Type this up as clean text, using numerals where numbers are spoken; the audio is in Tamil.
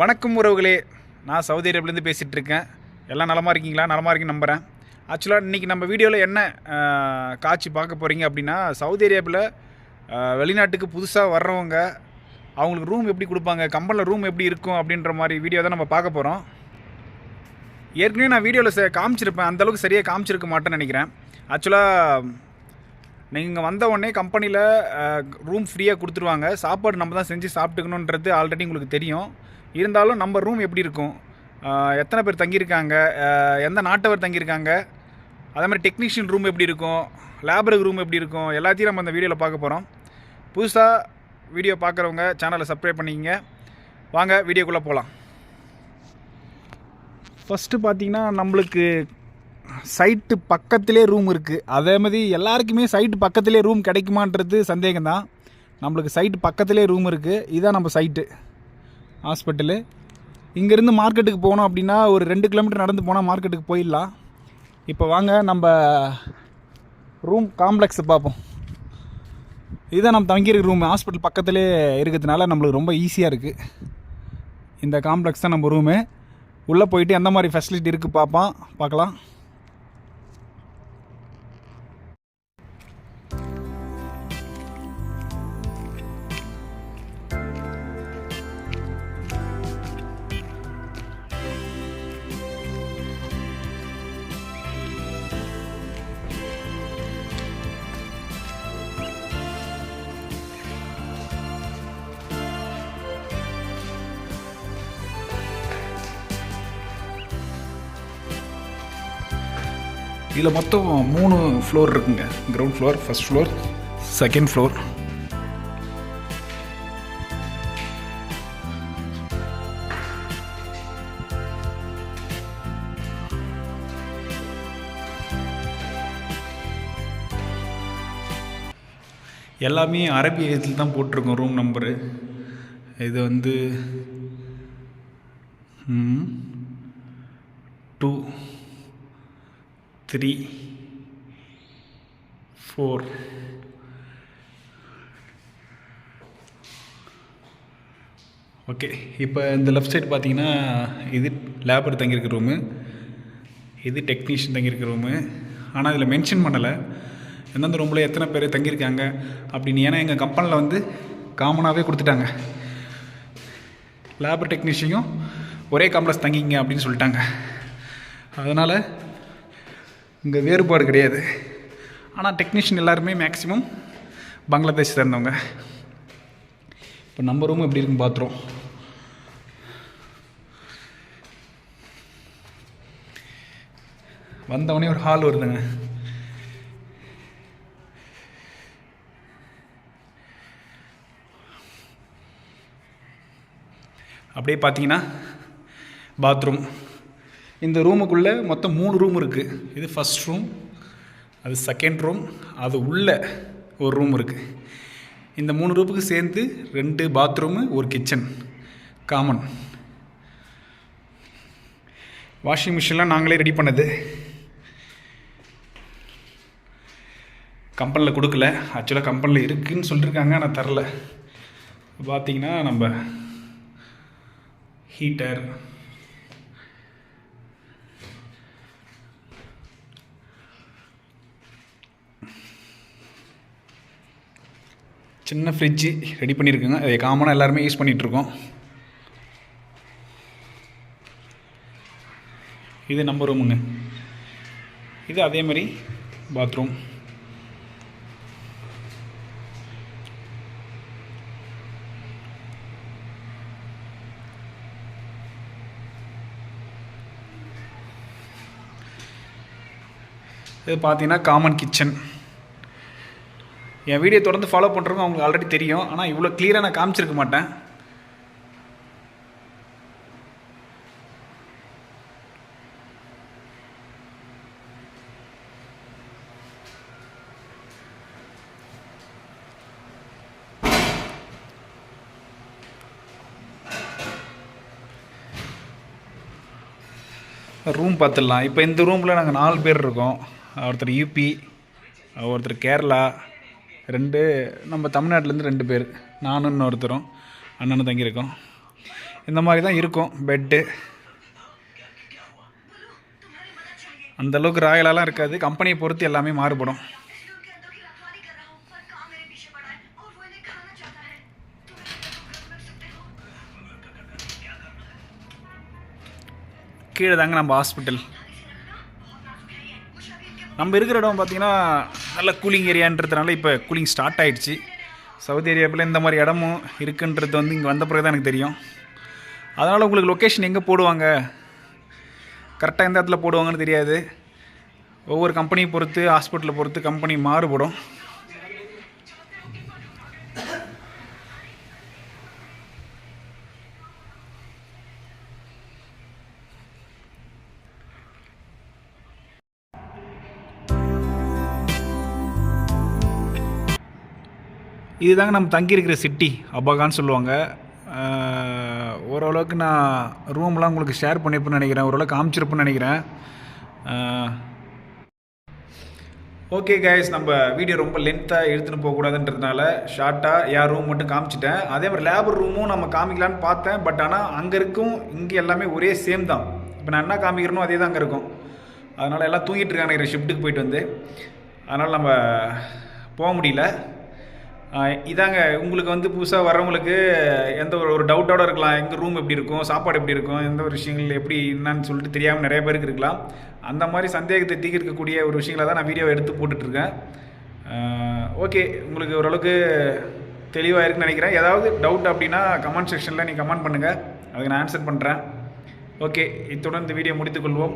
வணக்கம் உறவுகளே, நான் சவுதி அரேபியாவிலேருந்து பேசிகிட்டு இருக்கேன். எல்லாம் நலமாக இருக்கீங்களா? நலமாக இருக்குன்னு நம்புகிறேன். ஆக்சுவலாக இன்றைக்கி நம்ம வீடியோவில் என்ன காட்சி பார்க்க போகிறீங்க அப்படின்னா, சவுதி அரேபியாவில் வெளிநாட்டுக்கு புதுசாக வர்றவங்க அவங்களுக்கு ரூம் எப்படி கொடுப்பாங்க, கம்பெனியில் ரூம் எப்படி இருக்கும் அப்படின்ற மாதிரி வீடியோ தான் நம்ம பார்க்க போகிறோம். ஏற்கனவே நான் வீடியோவில் காமிச்சிருப்பேன், அந்தளவுக்கு சரியாக காமிச்சிருக்க மாட்டேன்னு நினைக்கிறேன். ஆக்சுவலாக நீங்கள் வந்த உடனே கம்பெனியில் ரூம் ஃப்ரீயாக கொடுத்துருவாங்க. சாப்பாடு நம்ம தான் செஞ்சு சாப்பிட்டுக்கணுன்றது ஆல்ரெடி உங்களுக்கு தெரியும். இருந்தாலும் நம்ம ரூம் எப்படி இருக்கும், எத்தனை பேர் தங்கியிருக்காங்க, எந்த நாட்டவர் தங்கியிருக்காங்க, அதே மாதிரி டெக்னீஷியன் ரூம் எப்படி இருக்கும், லேபருக்கு ரூம் எப்படி இருக்கும், எல்லாத்தையும் நம்ம அந்த வீடியோவில் பார்க்க போகிறோம். புதுசாக வீடியோ பார்க்குறவங்க சேனலை சப்ஸ்கிரைப் பண்ணிக்கங்க. வாங்க வீடியோக்குள்ளே போகலாம். ஃபஸ்ட்டு பார்த்திங்கன்னா நம்மளுக்கு சைட்டு பக்கத்திலே ரூம் இருக்குது. அதே மாதிரி எல்லாருக்குமே சைட்டு பக்கத்திலே ரூம் கிடைக்குமான்றது சந்தேகம்தான். நம்மளுக்கு சைட்டு பக்கத்திலே ரூம் இருக்குது. இதுதான் நம்ம சைட்டு ஹாஸ்பிட்டலு. இங்கேருந்து மார்க்கெட்டுக்கு போனோம் அப்படின்னா ஒரு 2 கிலோமீட்டர் நடந்து போனால் மார்க்கெட்டுக்கு போயிடலாம். இப்போ வாங்க நம்ம ரூம் காம்ப்ளெக்ஸை பார்ப்போம். இதுதான் நம்ம தங்கியிருக்க ரூம். ஹாஸ்பிட்டல் பக்கத்திலே இருக்கிறதுனால நம்மளுக்கு ரொம்ப ஈஸியாக இருக்குது. இந்த காம்ப்ளெக்ஸ் தான் நம்ம ரூமு. உள்ளே போயிட்டு எந்த மாதிரி ஃபெசிலிட்டி இருக்குது பார்க்கலாம். இதில் மொத்தம் 3 ஃப்ளோர் இருக்குங்க. Ground floor, first floor, second floor. எல்லாமே அரபி எழுத்தில் தான் போட்டிருக்கோம் ரூம் நம்பரு. இது வந்து 2 3 4. ஓகே, இப்போ இந்த லெஃப்ட் சைடு பார்த்தீங்கன்னா இது லேபர் தங்கியிருக்க ரூமு, இது டெக்னீஷியன் தங்கியிருக்க ரூமு. ஆனால் இதில் மென்ஷன் பண்ணலை எந்தெந்த ரூமில் எத்தனை பேர் தங்கியிருக்காங்க அப்படின்னு. ஏன்னா எங்கள் கம்பெனியில் வந்து காமனாகவே கொடுத்துட்டாங்க, லேபர் டெக்னீஷியனும் ஒரே காம்ப்ளெக்ஸ் தங்கிங்க அப்படின்னு சொல்லிட்டாங்க. அதனால் இங்கே வேறுபாடு கிடையாது. ஆனால் டெக்னீஷியன் எல்லாருமே மேக்ஸிமம் பங்களாதேஷ் சேர்ந்தவங்க. இப்போ நம்ம ரூம் எப்படி இருக்குன்னு பார்த்துருவோம். வந்தவொடனே ஒரு ஹால் வருதுங்க. அப்படியே பார்த்தீங்கன்னா பாத்ரூம். இந்த ரூமுக்குள்ளே மொத்தம் 3 ரூம் இருக்குது. இது ஃபஸ்ட் ரூம், அது செகண்ட் ரூம், அது உள்ளே ஒரு ரூம் இருக்குது. இந்த 3 ரூமுக்கு சேர்ந்து 2 பாத்ரூமு, ஒரு கிச்சன் காமன். வாஷிங் மிஷின்லாம் நாங்களே ரெடி பண்ணது, கம்பெனியில் கொடுக்கல. ஆக்சுவலாக கம்பெனியில் இருக்குதுன்னு சொல்லியிருக்காங்க, ஆனால் தரல. பார்த்திங்கன்னா நம்ம ஹீட்டர், சின்ன ஃப்ரிட்ஜு ரெடி பண்ணியிருக்குங்க. அதை காமனாக எல்லாருமே யூஸ் பண்ணிகிட்ருக்கோம். இது நம்ம ரூமுங்க. இது அதே மாதிரி பாத்ரூம். இது பார்த்தீங்கன்னா காமன் கிச்சன். என் வீடியோ தொடர்ந்து ஃபாலோ பண்ணுறவங்க அவங்களுக்கு ஆல்ரெடி தெரியும், ஆனால் இவ்வளோ கிளியராக நான் காமிச்சிருக்க மாட்டேன். ரூம் பார்த்துடலாம். இப்போ இந்த ரூமில் நாங்கள் 4 பேர் இருக்கோம். ஒருத்தர் யூபி, ஒருத்தர் கேரளா, 2 நம்ம தமிழ்நாட்டிலேருந்து 2 பேர், நானும் இன்னொருத்தரும் அண்ணனும் தங்கியிருக்கோம். இந்த மாதிரி தான் இருக்கும் பெட்டு. அந்தளவுக்கு ராயலாலாம் இருக்காது, கம்பெனியை பொறுத்து எல்லாமே மாறுபடும். கீழே தாங்க நம்ம ஹாஸ்பிட்டல். நம்ம இருக்கிற இடம் பார்த்திங்கன்னா நல்ல கூலிங் ஏரியான்றதுனால இப்போ கூலிங் ஸ்டார்ட் ஆகிடுச்சு. சவுதி அரேபியாவில் இந்த மாதிரி இடமும் இருக்குன்றது வந்து இங்கே வந்த பிறகு தான் எனக்கு தெரியும். அதனால் உங்களுக்கு லொக்கேஷன் எங்கே போடுவாங்க, கரெக்டாக எந்த இடத்துல போடுவாங்கன்னு தெரியாது. ஒவ்வொரு கம்பெனியை பொறுத்து, ஹாஸ்பிட்டலை பொறுத்து கம்பெனி மாறுபடும். இதுதாங்க நம்ம தங்கியிருக்கிற சிட்டி, அபாகான்னு சொல்லுவாங்க. ஓரளவுக்கு நான் ரூம்லாம் உங்களுக்கு ஷேர் பண்ணியிருப்பேன்னு நினைக்கிறேன், ஓரளவுக்கு காமிச்சிருப்பேன்னு நினைக்கிறேன். ஓகே கைஸ், நம்ம வீடியோ ரொம்ப லென்த்தாக எடுத்துகிட்டு போகக்கூடாதுன்றதுனால ஷார்ட்டாக என் ரூம் மட்டும் காமிச்சிட்டேன். அதே மாதிரி லேபர் ரூமும் நம்ம காமிக்கலான்னு பார்த்தேன். பட் ஆனால் அங்கே இருக்கும் இங்கே எல்லாமே ஒரே சேம் தான். இப்போ நான் என்ன காமிக்கிறனோ அதே தான் அங்கே இருக்கும். அதனால் எல்லாம் தூங்கிட்டு இருக்காங்க நினைக்கிறேன், ஷிஃப்ட்டுக்கு போயிட்டு வந்து. அதனால் நம்ம போக முடியல. இதாங்க உங்களுக்கு வந்து புதுசாக வர்றவங்களுக்கு எந்த ஒரு டவுட்டோடு இருக்கலாம், எங்கள் ரூம் எப்படி இருக்கும், சாப்பாடு எப்படி இருக்கும், எந்த ஒரு விஷயங்கள் எப்படி என்னன்னு சொல்லிட்டு தெரியாமல் நிறைய பேருக்கு இருக்கலாம். அந்த மாதிரி சந்தேகத்தை தீர்க்கக்கூடிய ஒரு விஷயங்களை தான் நான் வீடியோவை எடுத்து போட்டுட்ருக்கேன். ஓகே, உங்களுக்கு ஓரளவுக்கு தெளிவாக இருக்குன்னு நினைக்கிறேன். ஏதாவது டவுட் அப்படின்னா கமெண்ட் செக்ஷனில் நீங்கள் கமெண்ட் பண்ணுங்கள், அதுக்கு நான் ஆன்சர் பண்ணுறேன். ஓகே, இத்துடன் இந்த வீடியோ முடித்துக்கொள்வோம்.